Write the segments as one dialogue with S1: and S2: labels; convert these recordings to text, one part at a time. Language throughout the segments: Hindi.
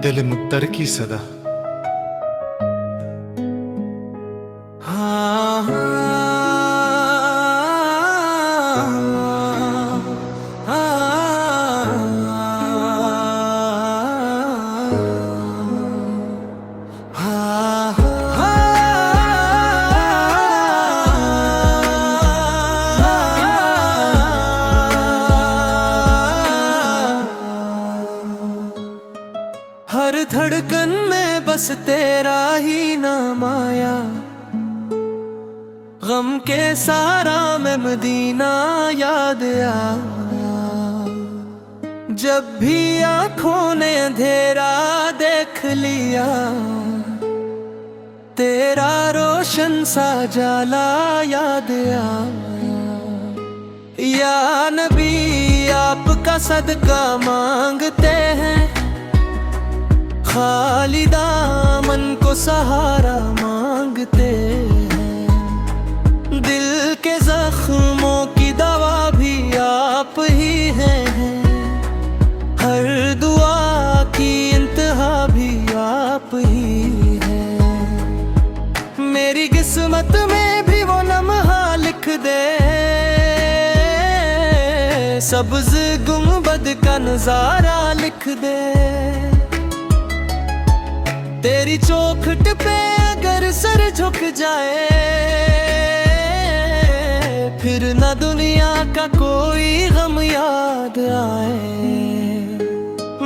S1: दिल मुत्तर की सदा।
S2: हर धड़कन में बस तेरा ही नाम आया, गम के सारा में मदीना याद आया। जब भी आँखों ने अंधेरा देख लिया, तेरा रोशन सा जाला याद आया। या नबी आपका सदका मांगते हैं, खाली दामन को सहारा मांगते हैं। दिल के जख्मों की दवा भी आप ही हैं, हर दुआ की इंतहा भी आप ही हैं। मेरी किस्मत में भी वो लम्हा लिख दे, सब्ज गुंबद का नजारा लिख दे। तेरी चौखट पे अगर सर झुक जाए, फिर न दुनिया का कोई गम याद आए।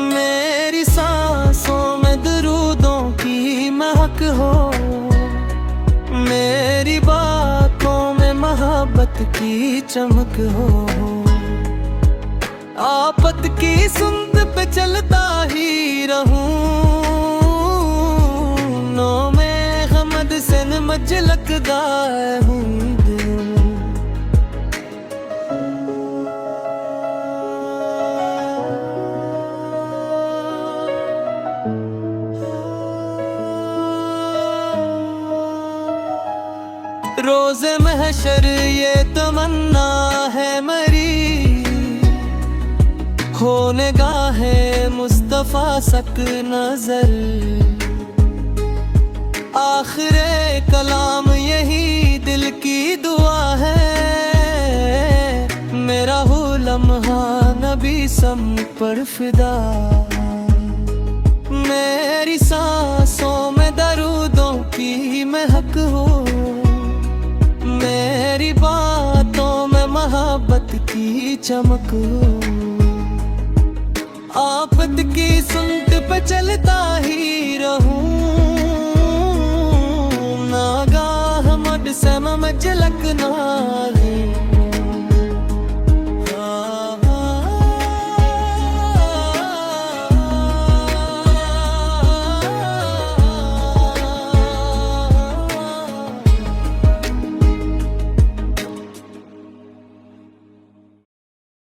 S2: मेरी सांसों में दरूदों की महक हो, मेरी बातों में मोहब्बत की चमक हो। आफत की सुंद पे चलता ही रहूं, से नमज लगदा हूँ। रोज़े महशर ये तमन्ना है मरी, होने गाहे मुस्तफा सक नजर। आखिरे कलाम यही दिल की दुआ है, मेरा हो लम्हा नबी सम पर फिदा। मेरी सांसों में दरूदों की महक हो, मेरी बातों में मोहब्बत की चमक हो। आफत की सुनत पे चलता ही रहूं, नागाह मड से मझलक ना